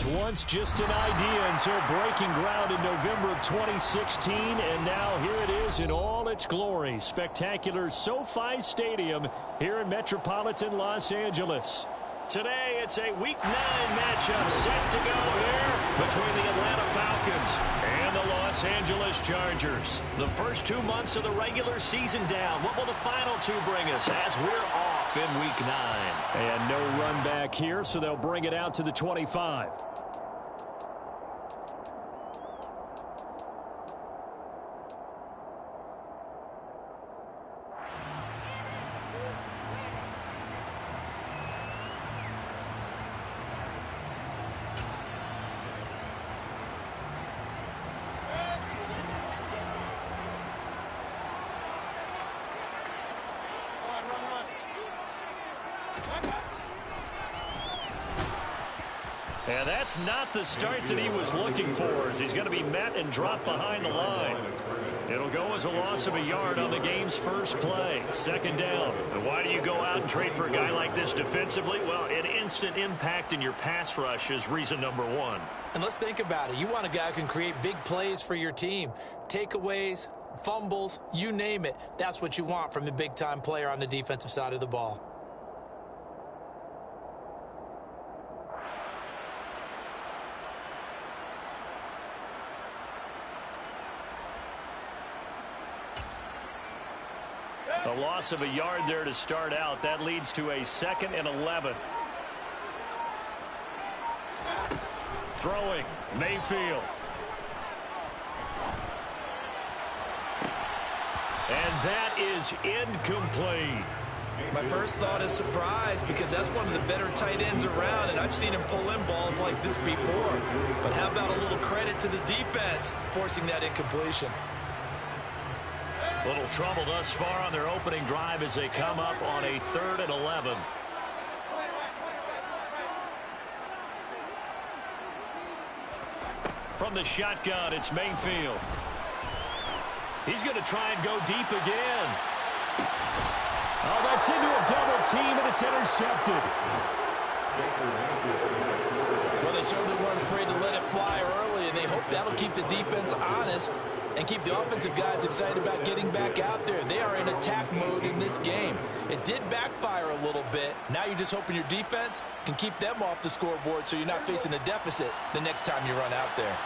was once just an idea until breaking ground in November of 2016, and now here it is in all its glory. Spectacular SoFi Stadium here in metropolitan Los Angeles. Today, it's a Week 9 matchup set to go here between the Atlanta Falcons and the Los Angeles Chargers. The first 2 months of the regular season down. What will the final two bring us as we're off in Week 9? And no run back here, so they'll bring it out to the 25. And that's not the start that he was looking for, as he's going to be met and dropped behind the line. It'll go as a loss of a yard on the game's first play. Second down. And why do you go out and trade for a guy like this defensively? Well, an instant impact in your pass rush is reason number one. And let's think about it. You want a guy who can create big plays for your team. Takeaways, fumbles, you name it. That's what you want from a big-time player on the defensive side of the ball. A loss of a yard there to start out. That leads to a 2nd and 11. Throwing, Mayfield. And that is incomplete. My first thought is surprise, because that's one of the better tight ends around, and I've seen him pull in balls like this before. But how about a little credit to the defense forcing that incompletion? Little trouble thus far on their opening drive as they come up on a 3rd and 11. From the shotgun, it's Mayfield. He's going to try and go deep again. Oh, that's into a double team, and it's intercepted. Well, they certainly weren't afraid to let it fly early, and they hope that'll keep the defense honest and keep the offensive guys excited about getting back out there. They are in attack mode in this game. It did backfire a little bit. Now you're just hoping your defense can keep them off the scoreboard so you're not facing a deficit the next time you run out there.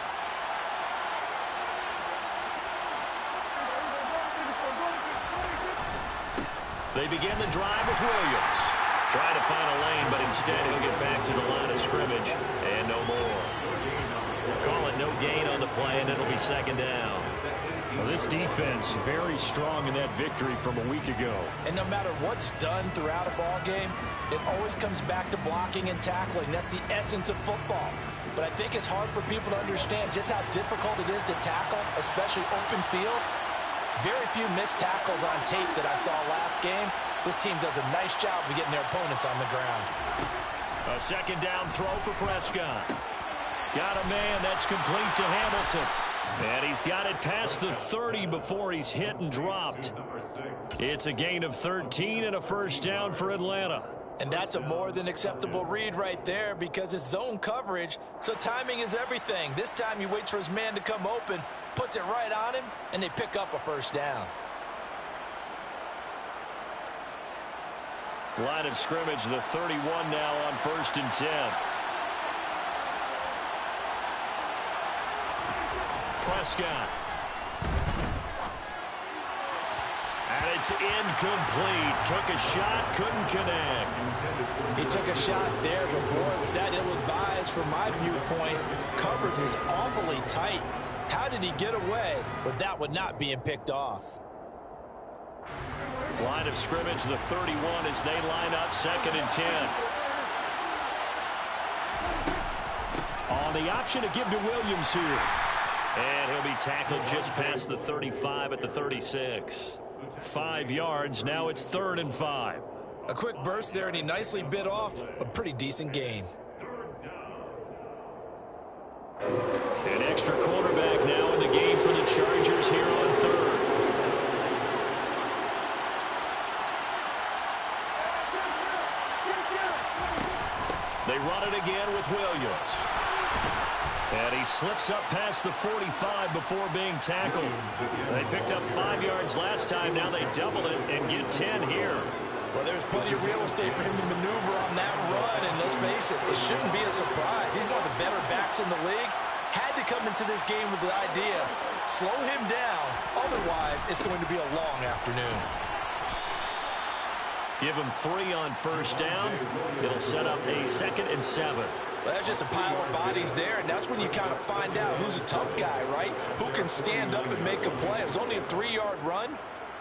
They begin the drive with Williams. Trying to find a lane, but instead he'll get back to the line of scrimmage. And no more. Call it no gain on the play, and it'll be 2nd down. Well, this defense very strong in that victory from a week ago. And no matter what's done throughout a ball game, it always comes back to blocking and tackling. That's the essence of football. But I think it's hard for people to understand just how difficult it is to tackle, especially open field. Very few missed tackles on tape that I saw last game. This team does a nice job of getting their opponents on the ground. A 2nd down throw for Prescott. Got a man that's complete to Hamilton. And he's got it past the 30 before he's hit and dropped. It's a gain of 13 and a 1st down for Atlanta. And that's a more than acceptable read right there, because it's zone coverage, so timing is everything. This time he waits for his man to come open, puts it right on him, and they pick up a 1st down. Line of scrimmage, the 31 now on 1st and 10. Prescott. And it's incomplete. Took a shot, couldn't connect. He took a shot there, but boy, was that ill-advised from my viewpoint. Coverage was awfully tight. How did he get away with that one not being picked off? Line of scrimmage, the 31 as they line up 2nd and 10. On the option to give to Williams here. And he'll be tackled just past the 35 at the 36. 5 yards. Now it's 3rd and 5. A quick burst there, and he nicely bit off a pretty decent gain. An extra quarterback now in the game for the Chargers here on 3rd. They run it again with Williams. And he slips up past the 45 before being tackled. They picked up 5 yards last time. Now they double it and get 10 here. Well, there's plenty of real estate for him to maneuver on that run, and let's face it, it shouldn't be a surprise. He's one of the better backs in the league. Had to come into this game with the idea, slow him down, otherwise it's going to be a long afternoon. Give him 3 on first down. It'll set up a 2nd and 7. Well, that's just a pile of bodies there, and that's when you kind of find out who's a tough guy, right? Who can stand up and make a play. It was only a 3-yard run.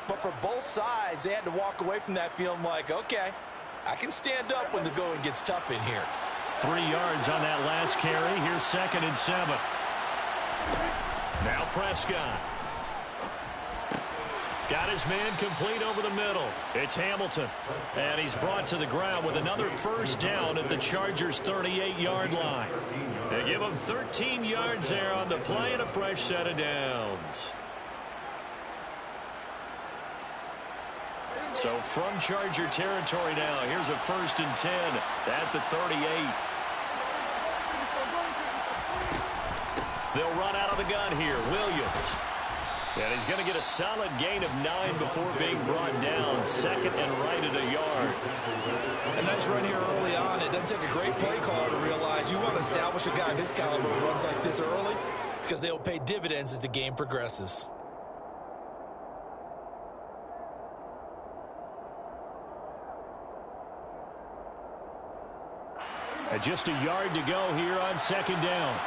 But for both sides, they had to walk away from that feeling like, okay, I can stand up when the going gets tough in here. 3 yards on that last carry. Here's 2nd and 7. Now Prescott. Got his man complete over the middle. It's Hamilton. And he's brought to the ground with another first down at the Chargers' 38-yard line. They give him 13 yards there on the play and a fresh set of downs. So from Charger territory now, here's a 1st and 10 at the 38. They'll run out of the gun here. Williams. And he's going to get a solid gain of 9 before being brought down. 2nd and right at a yard. A nice run here early on. It doesn't take a great play caller to realize you want to establish a guy of his caliber who runs like this early because they'll pay dividends as the game progresses. And just a yard to go here on 2nd down.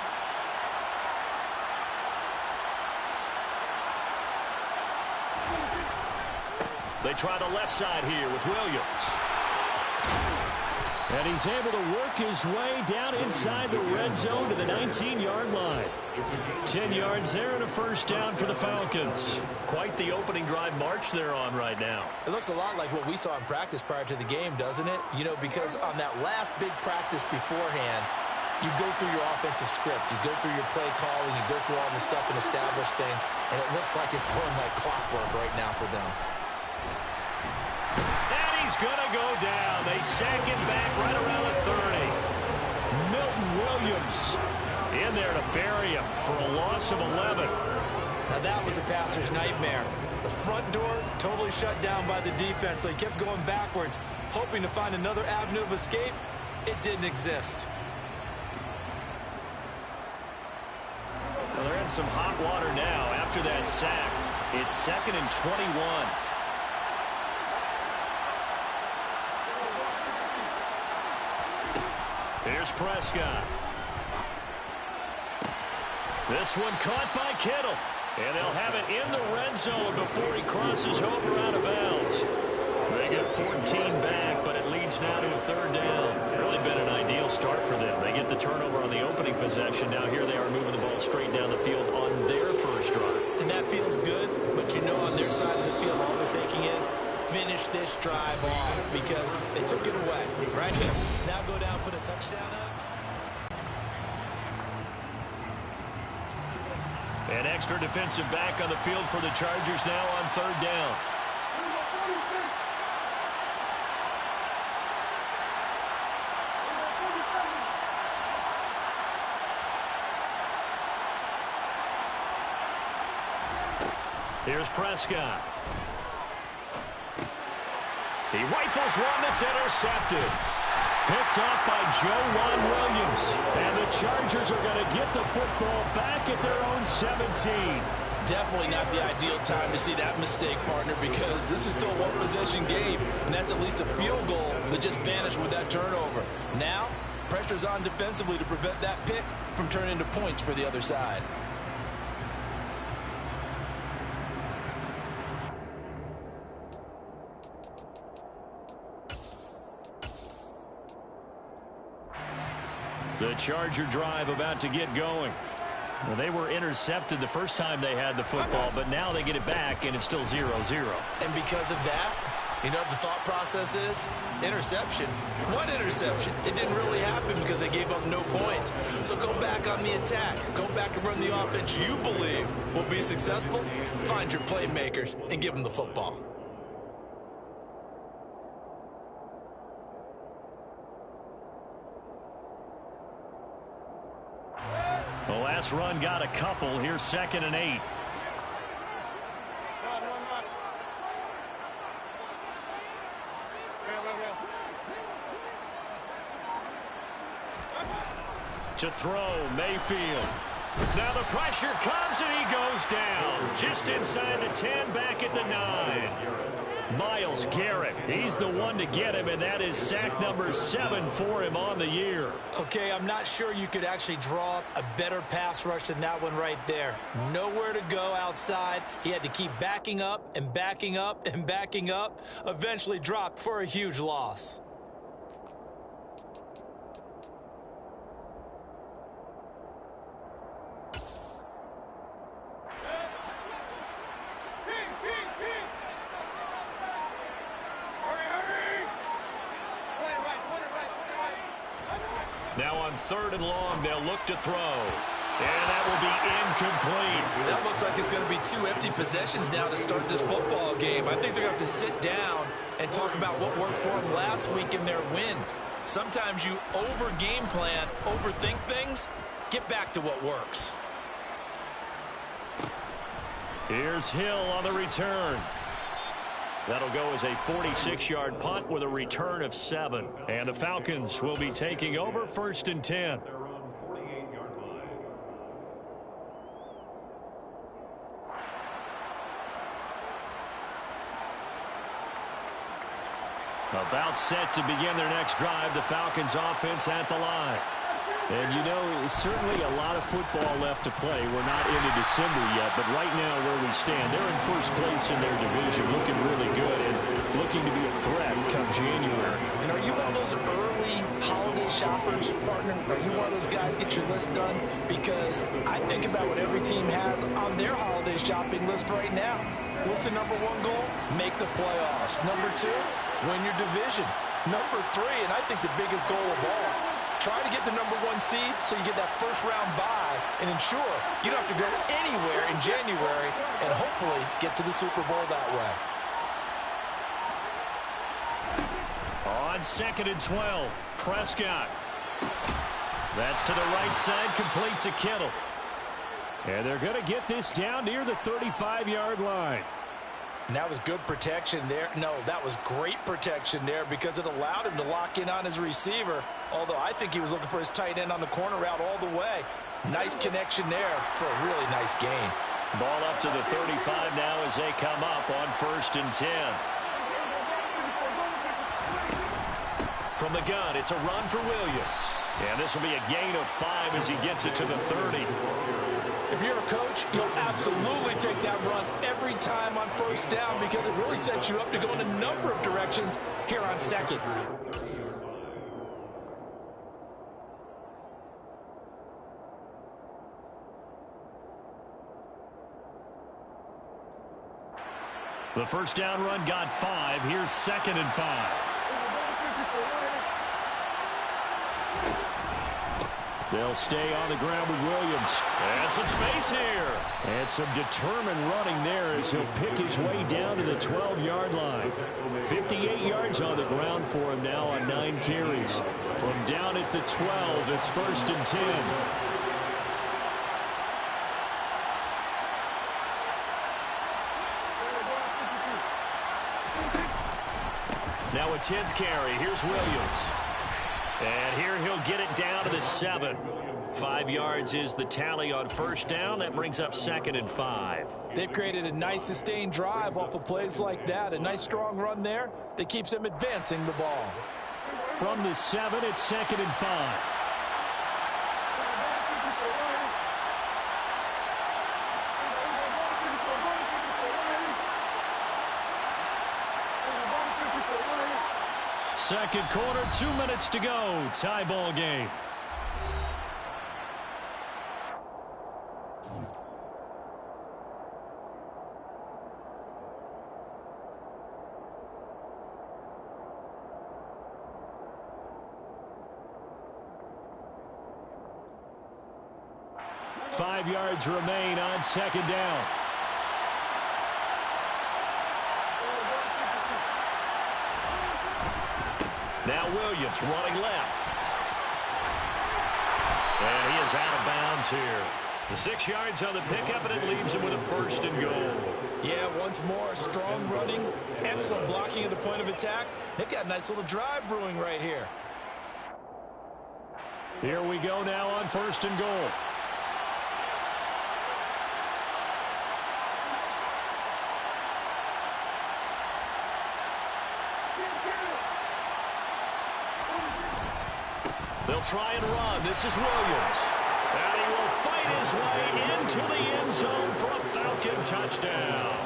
They try the left side here with Williams. And he's able to work his way down inside the red zone to the 19-yard line. 10 yards there and a first down for the Falcons. Quite the opening drive march they're on right now. It looks a lot like what we saw in practice prior to the game, doesn't it? You know, because on that last big practice beforehand, you go through your offensive script, you go through your play calling, you go through all the stuff and establish things, and it looks like it's going like clockwork right now for them. He's going to go down. They sack him back right around the 30. Milton Williams in there to bury him for a loss of 11. Now that was a passer's nightmare. The front door totally shut down by the defense, so he kept going backwards, hoping to find another avenue of escape. It didn't exist. Well, they're in some hot water now after that sack. It's 2nd and 21. Here's Prescott. This one caught by Kittle. And they'll have it in the red zone before he crosses over out of bounds. They get 14 back, but it leads now to a 3rd down. Really been an ideal start for them. They get the turnover on the opening possession. Now here they are moving the ball straight down the field on their first drive. And that feels good, but you know on their side of the field all they're thinking is, finish this drive off because they took it away, right? Now go down, put a touchdown up. An extra defensive back on the field for the Chargers now on 3rd down. Here's Prescott. He rifles one that's intercepted. Picked off by Juan Williams. And the Chargers are going to get the football back at their own 17. Definitely not the ideal time to see that mistake, partner, because this is still a one-possession game, and that's at least a field goal that just vanished with that turnover. Now, pressure's on defensively to prevent that pick from turning into points for the other side. The Charger drive about to get going. Well, they were intercepted the first time they had the football, but now they get it back, and it's still 0-0. And because of that, you know what the thought process is? Interception. What interception? It didn't really happen because they gave up no points. So go back on the attack. Go back and run the offense you believe will be successful. Find your playmakers and give them the football. Well, Last run got a couple. Here's 2nd and 8. To throw, Mayfield. Now the pressure comes and he goes down. Just inside the 10, back at the 9. Myles Garrett, he's the one to get him, and that is sack number 7 for him on the year. Okay, I'm not sure you could actually draw up a better pass rush than that one right there. Nowhere to go outside. He had to keep backing up and backing up and backing up. Eventually dropped for a huge loss. Now on 3rd and long, they'll look to throw. And that will be incomplete. That looks like it's going to be 2 empty possessions now to start this football game. I think they're going to have to sit down and talk about what worked for them last week in their win. Sometimes you over-game plan, overthink things. Get back to what works. Here's Hill on the return. That'll go as a 46-yard punt with a return of 7. And the Falcons will be taking over 1st and 10. About set to begin their next drive. The Falcons offense at the line. And, you know, certainly a lot of football left to play. We're not into December yet, but right now where we stand, they're in 1st place in their division, looking really good and looking to be a threat come January. And are you one of those early holiday shoppers, partner? Are you one of those guys get your list done? Because I think about what every team has on their holiday shopping list right now. What's the number 1 goal? Make the playoffs. Number 2, win your division. Number 3, and I think the biggest goal of all, try to get the number 1 seed so you get that first-round bye and ensure you don't have to go anywhere in January and hopefully get to the Super Bowl that way. On 2nd and 12, Prescott. That's to the right side, complete to Kittle. And they're going to get this down near the 35-yard line. And that was good protection there. No, that was great protection there because it allowed him to lock in on his receiver. Although I think he was looking for his tight end on the corner route all the way. Nice connection there for a really nice gain. Ball up to the 35 now as they come up on 1st and 10. From the gun, it's a run for Williams. And this will be a gain of 5 as he gets it to the 30. If you're a coach, you'll absolutely take that run every time on 1st down because it really sets you up to go in a number of directions here on 2nd. The 1st down run got 5. Here's 2nd and 5. They'll stay on the ground with Williams. And some space here. And some determined running there as he'll pick his way down to the 12-yard line. 58 yards on the ground for him now on 9 carries. From down at the 12, it's 1st and 10. Now a 10th carry. Here's Williams. And here he'll get it down to the 7. 5 yards is the tally on 1st down. That brings up 2nd and 5. They've created a nice sustained drive off of plays like that. A nice strong run there that keeps them advancing the ball. From the 7, it's 2nd and 5. Second quarter, 2 minutes to go. Tie ball game. Five yards remain on 2nd down. Now Williams running left. And he is out of bounds here. The 6 yards on the pickup, and it leaves him with a 1st and goal. Yeah, once more, strong running, excellent blocking at the point of attack. They've got a nice little drive brewing right here. Here we go now on 1st and goal. They'll try and run. This is Williams. And he will fight his way into the end zone for a Falcon touchdown.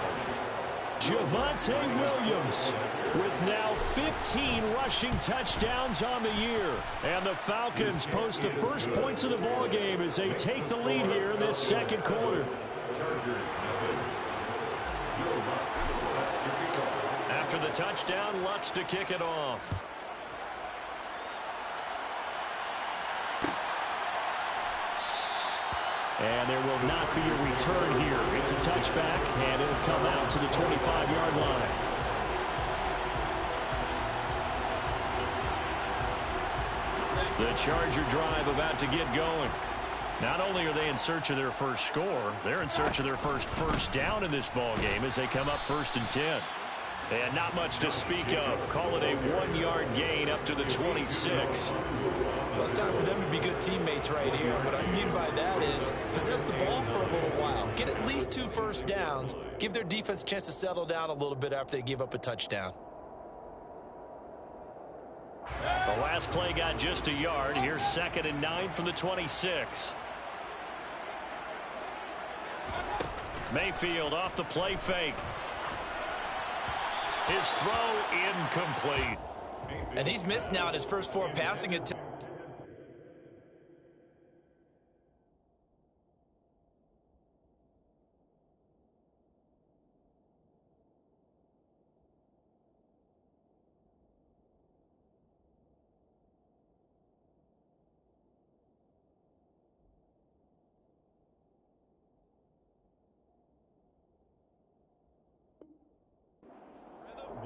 Javonte Williams with now 15 rushing touchdowns on the year. And the Falcons post the first points of the ball game as they take the lead here in this second quarter. After the touchdown, Lutz to kick it off. And there will not be a return here. It's a touchback, and it'll come out to the 25-yard line. The Charger drive about to get going. Not only are they in search of their first score, they're in search of their first down in this ball game as they come up 1st and 10. And not much to speak of. Call it a 1-yard gain up to the 26. Well, it's time for them to be good teammates right here. What I mean by that is possess the ball for a little while. Get at least 2 first downs. Give their defense a chance to settle down a little bit after they give up a touchdown. The last play got just a yard. Here's 2nd and 9 from the 26. Mayfield off the play fake. His throw incomplete. And he's missed now in his first 4 passing attempts.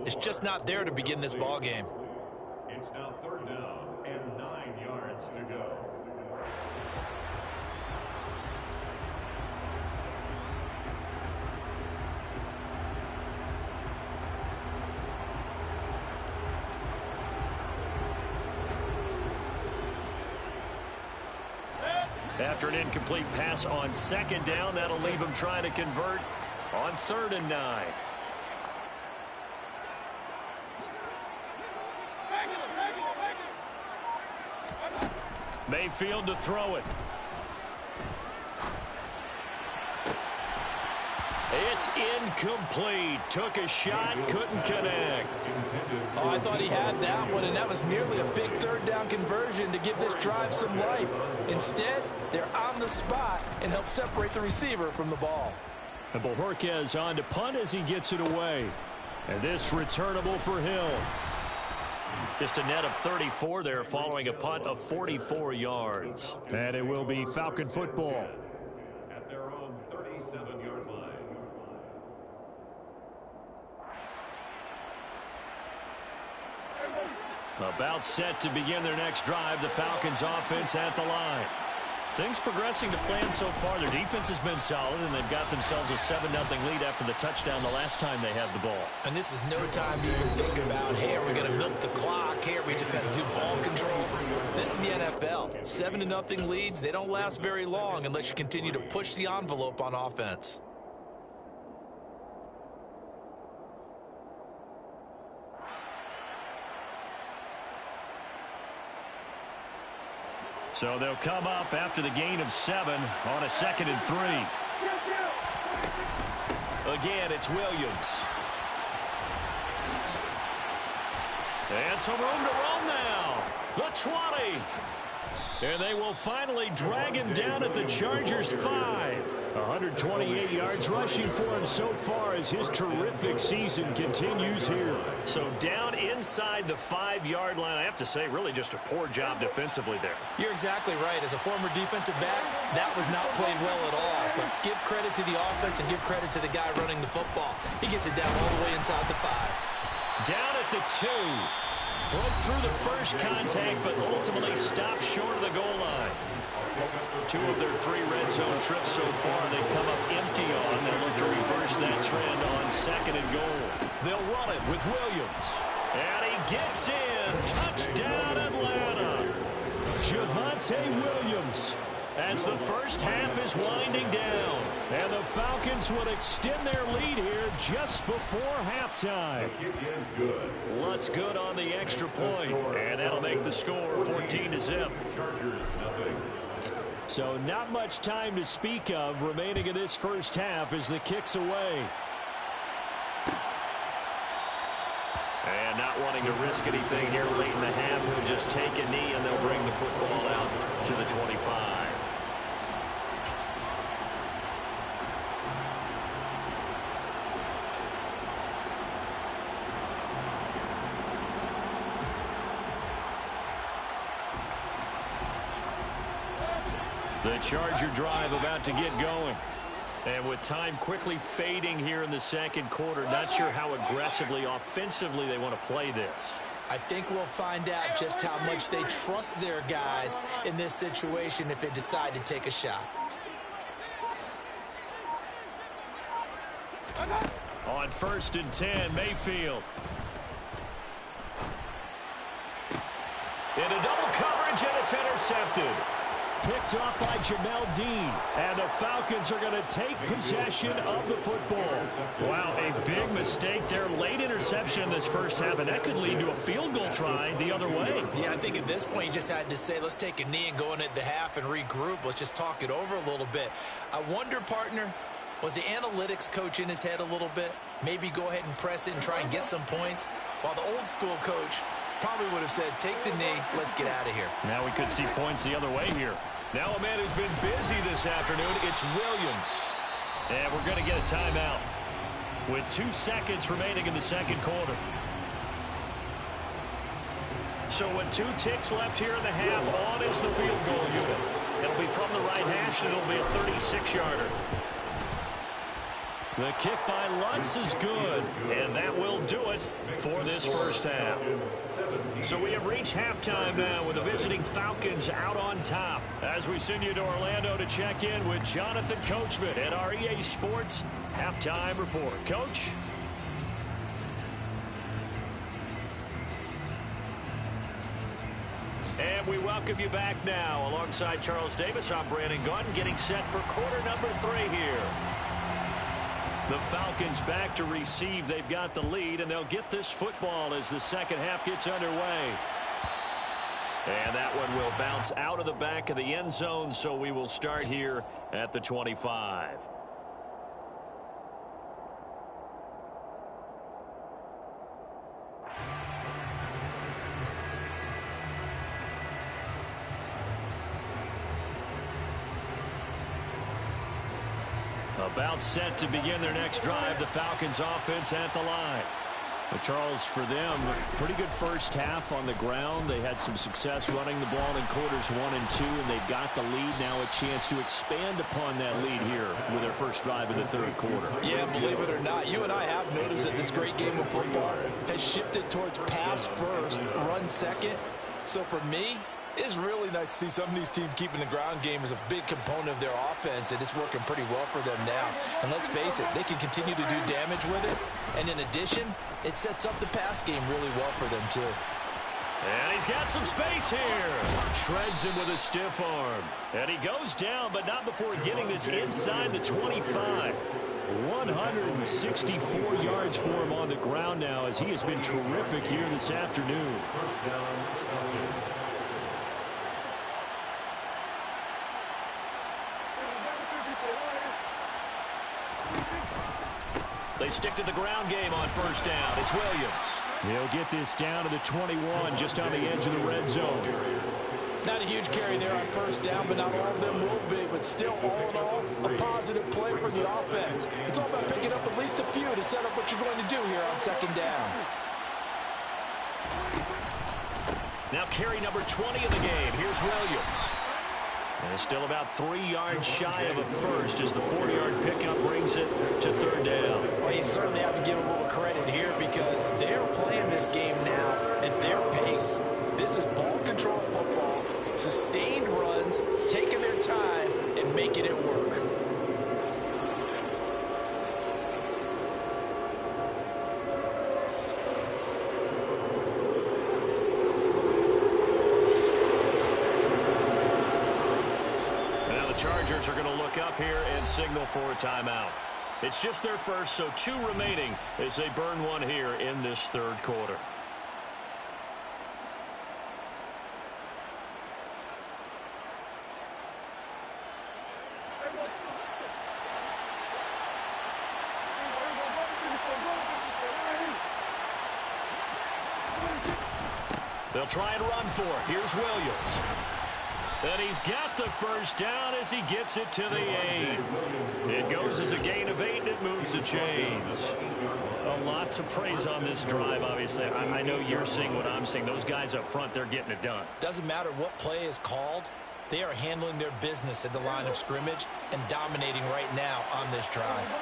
It's just not there to begin this ball game. It's now 3rd down and 9 yards to go. After an incomplete pass on 2nd down, that'll leave him trying to convert on 3rd and 9. Mayfield to throw it. It's incomplete. Took a shot, couldn't connect. Oh, I thought he had that one, and that was nearly a big 3rd down conversion to give this drive some life. Instead, they're on the spot and help separate the receiver from the ball. And Bojorquez on to punt as he gets it away. And this returnable for Hill. Just a net of 34 there following a punt of 44 yards. And it will be Falcon football. At their own 37-yard line. About set to begin their next drive. The Falcons offense at the line. Things progressing to plan so far. Their defense has been solid, and they've got themselves a 7-0 lead after the touchdown the last time they had the ball. And this is no time to even think about, hey, are we going to milk the clock? Hey, are we just going to do ball control? This is the NFL. 7-0 leads, they don't last very long unless you continue to push the envelope on offense. So they'll come up after the gain of 7 on a 2nd and 3. Again, it's Williams. And some room to run now. The 20. And they will finally drag him down at the Chargers' 5. 128 yards rushing for him so far as his terrific season continues here. So down inside the 5-yard line. I have to say, really just a poor job defensively there. You're exactly right. As a former defensive back, that was not played well at all. But give credit to the offense and give credit to the guy running the football. He gets it down all the way inside the 5. Down at the 2. Broke through the first contact, but ultimately stopped short of the goal line. 2 of their 3 red zone trips so far they've come up empty on. They'll look to reverse that trend on 2nd and goal. They'll run it with Williams. And he gets in. Touchdown, Atlanta. Javonte Williams, as the first half is winding down. And the Falcons will extend their lead here just before halftime. The kick is good. Lutz good on the extra point, and that'll make the score 14-0. Chargers, nothing. So not much time to speak of remaining in this first half as the kick's away. And not wanting to risk anything here late in the half, he'll just take a knee and they'll bring the football out to the 25. The Charger drive about to get going. And with time quickly fading here in the second quarter, not sure how aggressively, offensively they want to play this. I think we'll find out just how much they trust their guys in this situation if they decide to take a shot. On 1st and 10, Mayfield. Into double coverage, and it's intercepted. Picked off by Jamel Dean. And the Falcons are going to take possession of the football. Wow, a big mistake there. Late interception in this first half, and that could lead to a field goal try the other way. Yeah, I think at this point you just had to say, let's take a knee and go in at the half and regroup. Let's just talk it over a little bit. I wonder, partner, was the analytics coach in his head a little bit? Maybe go ahead and press it and try and get some points, while the old school coach probably would have said, take the knee, let's get out of here. Now we could see points the other way here. Now a man who's been busy this afternoon, it's Williams. And we're going to get a timeout with 2 seconds remaining in the second quarter. So with 2 ticks left here in the half, on is the field goal unit. It'll be from the right hash, and it'll be a 36-yarder. The kick by Lutz is good, and that will do it for this first half. So we have reached halftime now with the visiting Falcons out on top. As we send you to Orlando to check in with Jonathan Coachman at our EA Sports Halftime Report. Coach? And we welcome you back now. Alongside Charles Davis, I'm Brandon Gunn, getting set for quarter number 3 here. The Falcons back to receive. They've got the lead, and they'll get this football as the second half gets underway. And that one will bounce out of the back of the end zone, so we will start here at the 25. About set to begin their next drive. The Falcons offense at the line. But Charles, for them, pretty good first half on the ground. They had some success running the ball in quarters 1 and 2, and they got the lead. Now a chance to expand upon that lead here with their first drive in the third quarter. Yeah, believe it or not, you and I have noticed that this great game of football has shifted towards pass first, run second. So for me, it's really nice to see some of these teams keeping the ground game as a big component of their offense, and it's working pretty well for them now. And let's face it, they can continue to do damage with it. And in addition, it sets up the pass game really well for them, too. And he's got some space here. Shreds him with a stiff arm. And he goes down, but not before getting this inside the 25. 164 yards for him on the ground now, as he has been terrific here this afternoon. First down, Falcons. They stick to the ground game on first down. It's Williams. He'll get this down to the 21, just on the edge of the red zone. Not a huge carry there on first down, but not all of them will be. But still, all in all, a positive play for the offense. It's all about picking up at least a few to set up what you're going to do here on second down. Now carry number 20 in the game. Here's Williams. And it's still about 3 yards shy of a first as the 4-yard pickup brings it to third down. Well, you certainly have to give a little credit here because they're playing this game now at their pace. This is ball control football. Sustained runs, taking their time, and making it work. Now the Chargers are going to look up here and signal for a timeout. It's just their first, so 2 remaining as they burn one here in this third quarter. They'll try and run for it. Here's Williams. And he's got the first down as he gets it to the 8. It goes as a gain of 8, and it moves the chains. A lot to praise on this drive, obviously. I know you're seeing what I'm seeing. Those guys up front, they're getting it done. Doesn't matter what play is called. They are handling their business at the line of scrimmage and dominating right now on this drive.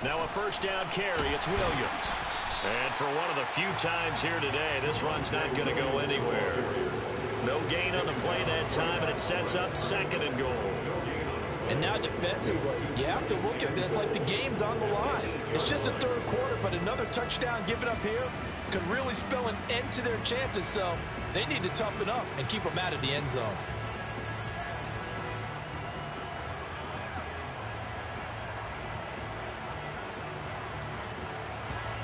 Now a first down carry. It's Williams. And for one of the few times here today, this run's not going to go anywhere. No gain on the play that time, and it sets up 2nd and goal. And now defensively, you have to look at this like the game's on the line. It's just a third quarter, but another touchdown given up here could really spell an end to their chances. So they need to toughen up and keep them out of the end zone.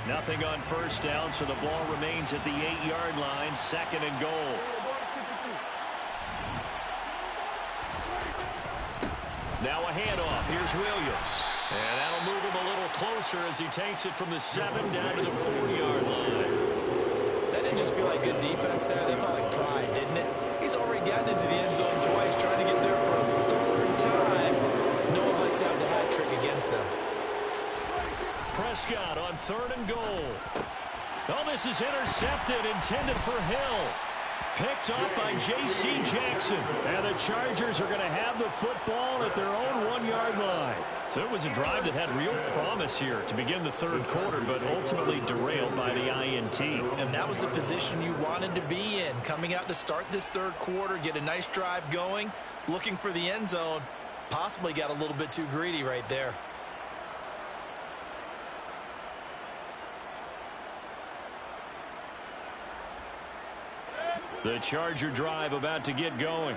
Nothing on first down, so the ball remains at the 8-yard line, 2nd and goal. Now a handoff. Here's Williams. And that'll move him a little closer as he takes it from the 7 down to the 4-yard line. That didn't just feel like good defense there. They felt like pride, didn't it? He's already gotten into the end zone twice, trying to get there for a 3rd time. No one likes to have the hat trick against them. Prescott on 3rd and goal. Oh, this is intercepted, intended for Hill. Picked up by J.C. Jackson. And the Chargers are going to have the football at their own 1-yard line. So it was a drive that had real promise here to begin the third quarter, but ultimately derailed by the INT. And that was the position you wanted to be in. Coming out to start this third quarter, get a nice drive going, looking for the end zone. Possibly got a little bit too greedy right there. The Charger drive about to get going.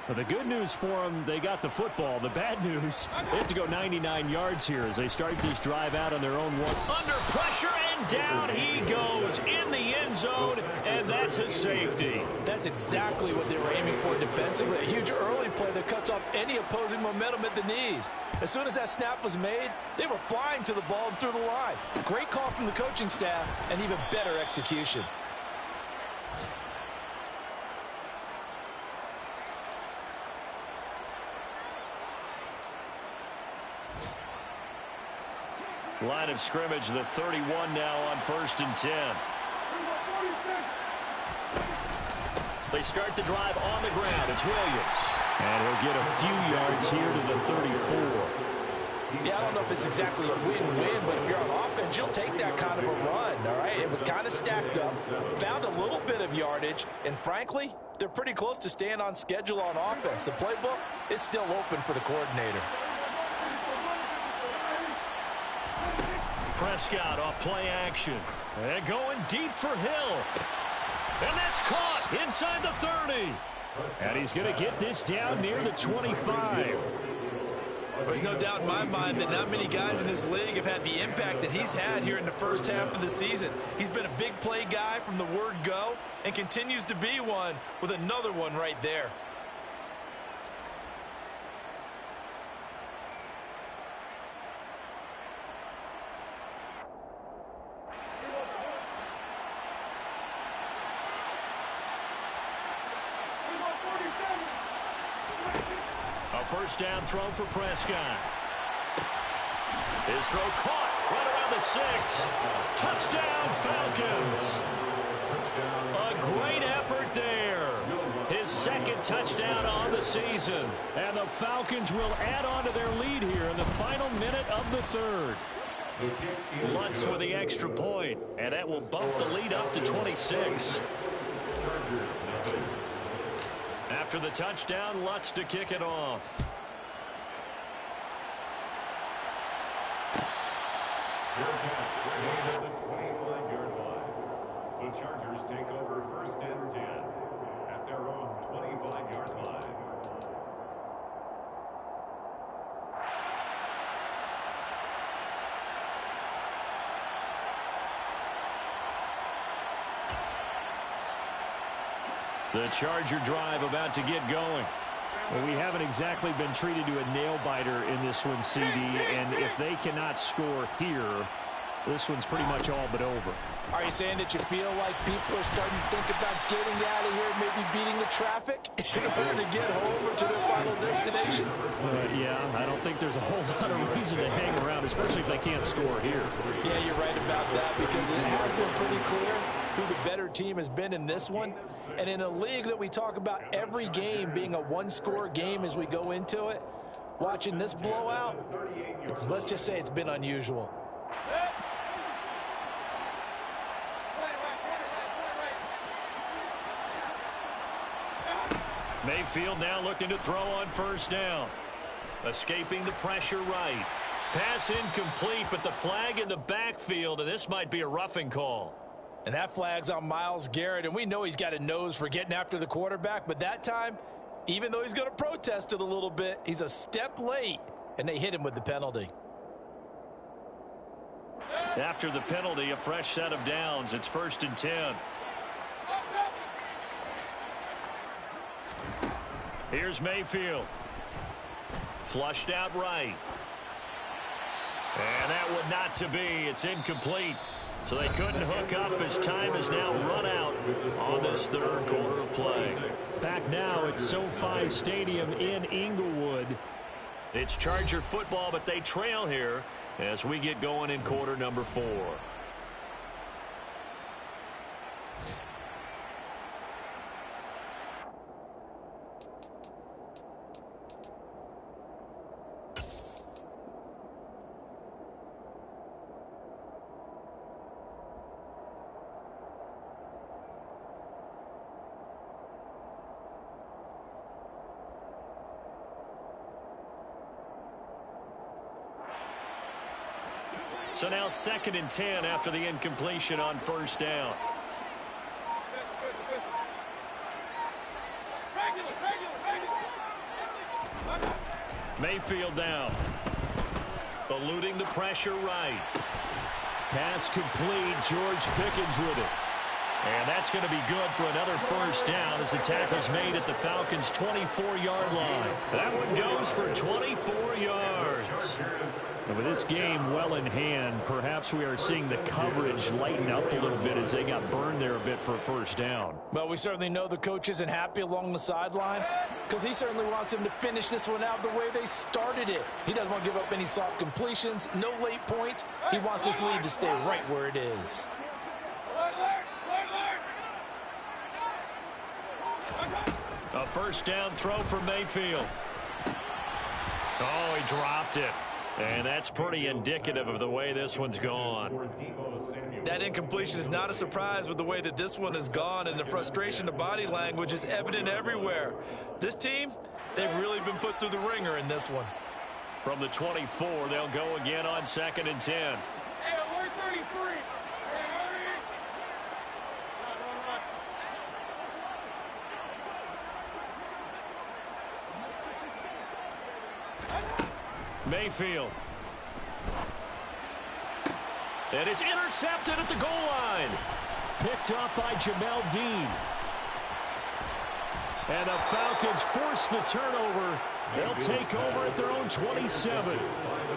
Well, the good news for them, they got the football. The bad news, they have to go 99 yards here as they start this drive out on their own 1. Under pressure, and down he goes in the end zone, and that's a safety. That's exactly what they were aiming for defensively. A huge early play that cuts off any opposing momentum at the knees. As soon as that snap was made, they were flying to the ball and through the line. Great call from the coaching staff, and even better execution. Line of scrimmage, the 31 now on 1st and 10. They start the drive on the ground. It's Williams. And he'll get a few yards here to the 34. Yeah, I don't know if it's exactly a win-win, but if you're on offense, you'll take that kind of a run, all right? It was kind of stacked up, found a little bit of yardage, and frankly, they're pretty close to staying on schedule on offense. The playbook is still open for the coordinator. Prescott off play action. And going deep for Hill. And that's caught inside the 30. And he's going to get this down near the 25. There's no doubt in my mind that not many guys in this league have had the impact that he's had here in the first half of the season. He's been a big play guy from the word go and continues to be one with another one right there. First down throw for Prescott. His throw caught right around the 6. Touchdown, Falcons. A great effort there. His 2nd touchdown on the season. And the Falcons will add on to their lead here in the final minute of the third. Lutz with the extra point, and that will bump the lead up to 26. After the touchdown, Lutz to kick it off. Fair catch right at the 25-yard line. The Chargers take over 1st and 10 at their own 25-yard line. The Charger drive about to get going. Well, we haven't exactly been treated to a nail-biter in this one, CD, and if they cannot score here, this one's pretty much all but over. Are you saying that you feel like people are starting to think about getting out of here, maybe beating the traffic in order to get home or to their final destination? Yeah, I don't think there's a whole lot of reason to hang around, especially if they can't score here. Yeah, you're right about that, because it has been pretty clear who the better team has been in this one. And in a league that we talk about every game being a one-score game as we go into it, watching this blowout, let's just say it's been unusual. Mayfield now looking to throw on 1st down. Escaping the pressure right. Pass incomplete, but the flag in the backfield, and this might be a roughing call. And that flag's on Myles Garrett, and we know he's got a nose for getting after the quarterback, but that time, even though he's going to protest it a little bit, he's a step late, and they hit him with the penalty. After the penalty, a fresh set of downs. It's 1st and 10. Here's Mayfield. Flushed out right. And that would not to be. It's incomplete. So they couldn't hook up as time is now run out on this third quarter of play. Back now at SoFi Stadium in Inglewood. It's Charger football, but they trail here as we get going in quarter number 4. So now 2nd and 10 after the incompletion on 1st down. Mayfield down. Eluding the pressure right. Pass complete. George Pickens with it. And that's going to be good for another 1st down as the tackle's made at the Falcons' 24-yard line. That one goes for 24 yards. And with this game well in hand, perhaps we are seeing the coverage lighten up a little bit as they got burned there a bit for a 1st down. Well, we certainly know the coach isn't happy along the sideline because he certainly wants them to finish this one out the way they started it. He doesn't want to give up any soft completions, no late points. He wants his lead to stay right where it is. A 1st down throw for Mayfield. Oh, he dropped it. And that's pretty indicative of the way this one's gone. That incompletion is not a surprise with the way that this one has gone, and the frustration of body language is evident everywhere. This team, they've really been put through the ringer in this one. From the 24, they'll go again on 2nd and 10. Mayfield. And it's intercepted at the goal line. Picked up by Jamel Dean. And the Falcons force the turnover. They'll take over at their own 27.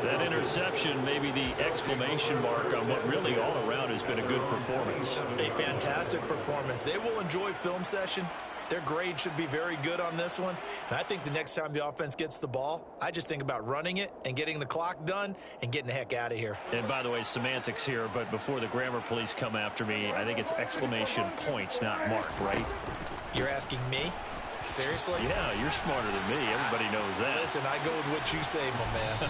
That interception may be the exclamation mark on what really all around has been a good performance. A fantastic performance. They will enjoy film session. Their grade should be very good on this one. And I think the next time the offense gets the ball, I just think about running it and getting the clock done and getting the heck out of here. And by the way, semantics here, but before the grammar police come after me, I think it's exclamation point, not mark, right? You're asking me? Seriously? Yeah, you're smarter than me. Everybody knows that. Listen, I go with what you say, my man.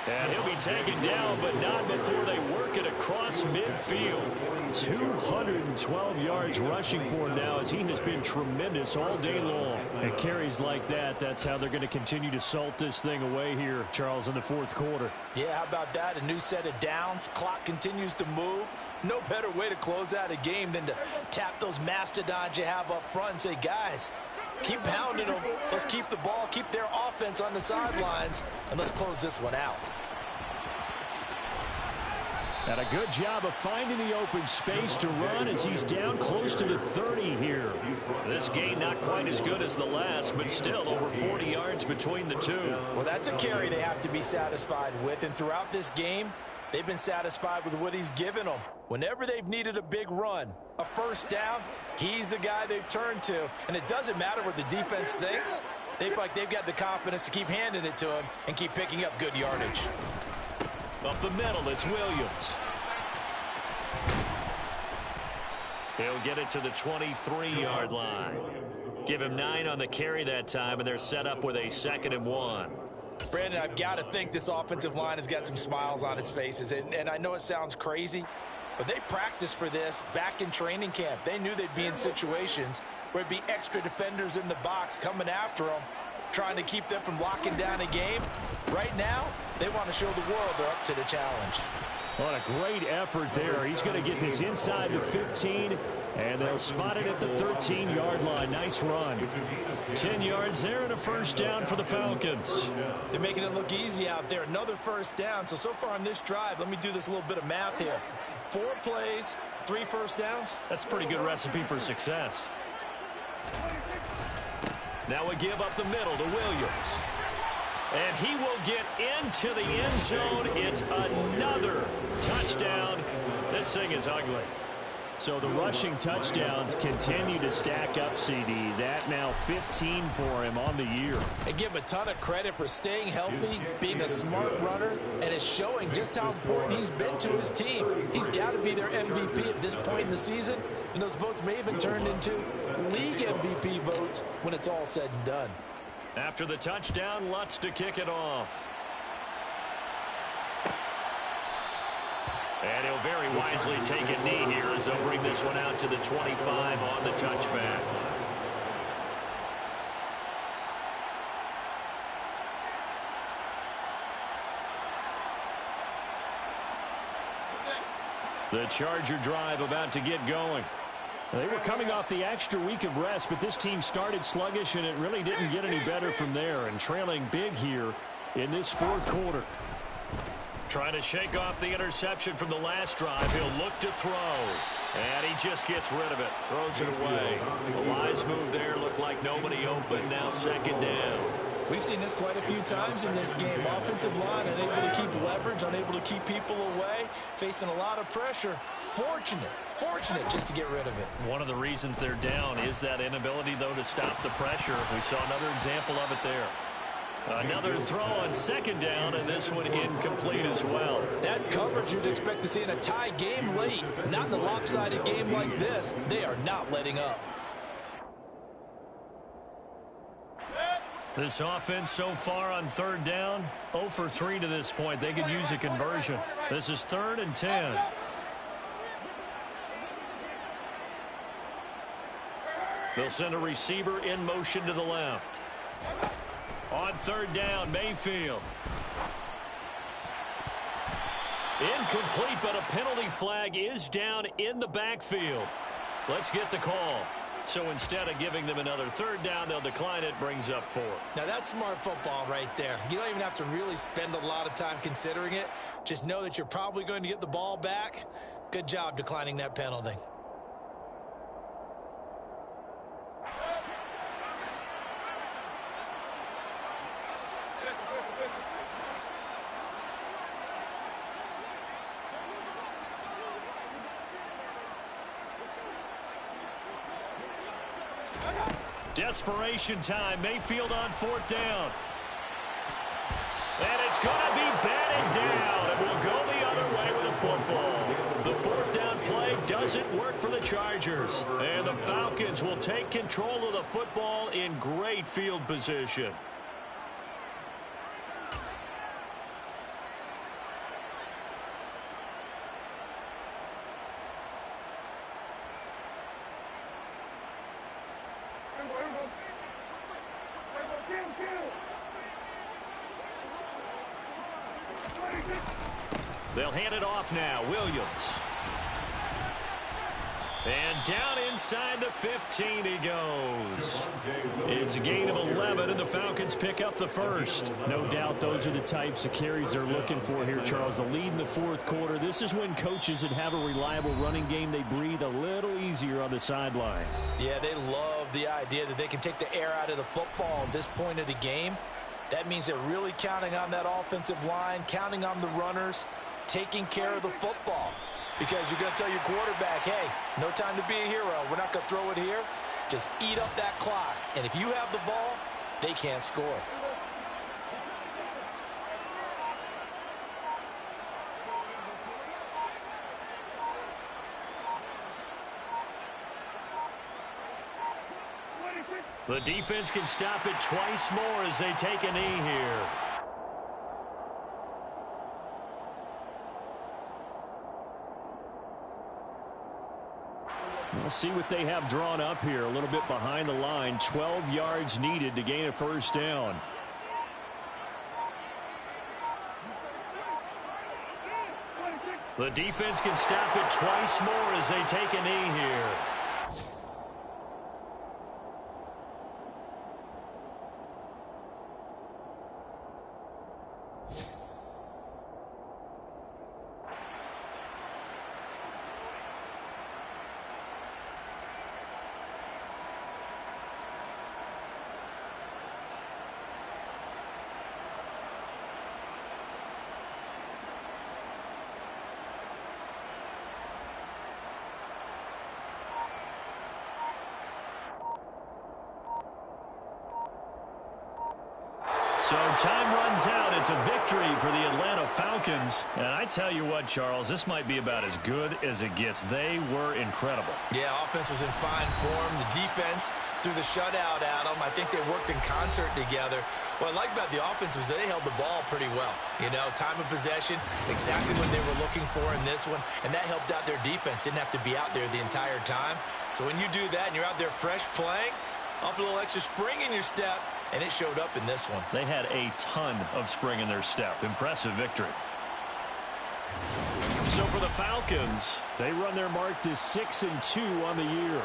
And he'll be taken down, but not before they work it across midfield. 212 yards rushing for him now, as he has been tremendous all day long. And carries like that, that's how they're going to continue to salt this thing away here, Charles, in the fourth quarter. Yeah, how about that? A new set of downs. Clock continues to move. No better way to close out a game than to tap those mastodons you have up front and say, guys, keep pounding them. Let's keep the ball, keep their offense on the sidelines, and let's close this one out. And a good job of finding the open space to run as he's down close to the 30 here. This gain not quite as good as the last, but still over 40 yards between the two. Well, that's a carry they have to be satisfied with, and throughout this game, they've been satisfied with what he's given them. Whenever they've needed a big run, a first down, he's the guy they've turned to. And it doesn't matter what the defense thinks. They feel like they've got the confidence to keep handing it to him and keep picking up good yardage. Up the middle, it's Williams. He'll get it to the 23-yard line. Give him 9 on the carry that time, and they're set up with a 2nd and 1. Brandon, I've got to think this offensive line has got some smiles on its faces. And I know it sounds crazy, but they practiced for this back in training camp. They knew they'd be in situations where it'd be extra defenders in the box coming after them, trying to keep them from locking down a game. Right now, they want to show the world they're up to the challenge. What a great effort there. He's going to get this inside the 15, and they'll spot it at the 13-yard line. Nice run. 10 yards there and a first down for the Falcons. They're making it look easy out there. Another first down. So far on this drive, let me do this little bit of math here. 4 plays, 3 first downs. That's a pretty good recipe for success. Now a give up the middle to Williams. And he will get into the end zone. It's another touchdown. This thing is ugly. So the rushing touchdowns continue to stack up, CD. That now 15 for him on the year. And give him a ton of credit for staying healthy, being a smart runner, and it's showing just how important he's been to his team. He's got to be their MVP at this point in the season, and those votes may have been turned into league MVP votes when it's all said and done. After the touchdown, Lutz to kick it off. And he'll very wisely take a knee here as they'll bring this one out to the 25 on the touchback. The Charger drive about to get going. They were coming off the extra week of rest, but this team started sluggish, and it really didn't get any better from there, and trailing big here in this fourth quarter. Trying to shake off the interception from the last drive. He'll look to throw, and he just gets rid of it. Throws it away. A wise move there. Looked like nobody open. Now 2nd down. We've seen this quite a few times in this game. Offensive line unable to keep leverage, unable to keep people away, facing a lot of pressure. Fortunate just to get rid of it. One of the reasons they're down is that inability, though, to stop the pressure. We saw another example of it there. Another throw on 2nd down, and this one incomplete as well. That's coverage you'd expect to see in a tie game late. Not in a lopsided game like this. They are not letting up. This offense so far on 3rd down, 0 for 3 to this point. They could use a conversion. This is 3rd and 10. They'll send a receiver in motion to the left. On 3rd down, Mayfield. Incomplete, but a penalty flag is down in the backfield. Let's get the call. So instead of giving them another 3rd down, they'll decline it, brings up 4. Now that's smart football right there. You don't even have to really spend a lot of time considering it. Just know that you're probably going to get the ball back. Good job declining that penalty. Desperation time. Mayfield on 4th down. And it's going to be batted down. It will go the other way with a football. The 4th down play does doesn't work for the Chargers. And the Falcons will take control of the football in great field position. They'll hand it off now. Williams. And down inside the 15 he goes. It's a gain of 11, and the Falcons pick up the first. No doubt those are the types of carries they're looking for here, Charles. The lead in the fourth quarter. This is when coaches that have a reliable running game, they breathe a little easier on the sideline. Yeah, they love the idea that they can take the air out of the football at this point of the game. That means they're really counting on that offensive line, counting on the runners, taking care of the football. Because you're going to tell your quarterback, hey, no time to be a hero. We're not going to throw it here. Just eat up that clock. And if you have the ball, they can't score. The defense can stop it twice more as they take a knee here. We'll see what they have drawn up here. A little bit behind the line. 12 yards needed to gain a first down. The defense can stop it twice more as they take a knee here. So time runs out. It's a victory for the Atlanta Falcons. And I tell you what, Charles, this might be about as good as it gets. They were incredible. Yeah, offense was in fine form. The defense threw the shutout at them. I think they worked in concert together. What I like about the offense was that they held the ball pretty well. You know, time of possession, exactly what they were looking for in this one. And that helped out their defense. Didn't have to be out there the entire time. So when you do that and you're out there fresh playing, off a little extra spring in your step, and it showed up in this one. They had a ton of spring in their step. Impressive victory. So for the Falcons, they run their mark to 6-2 on the year.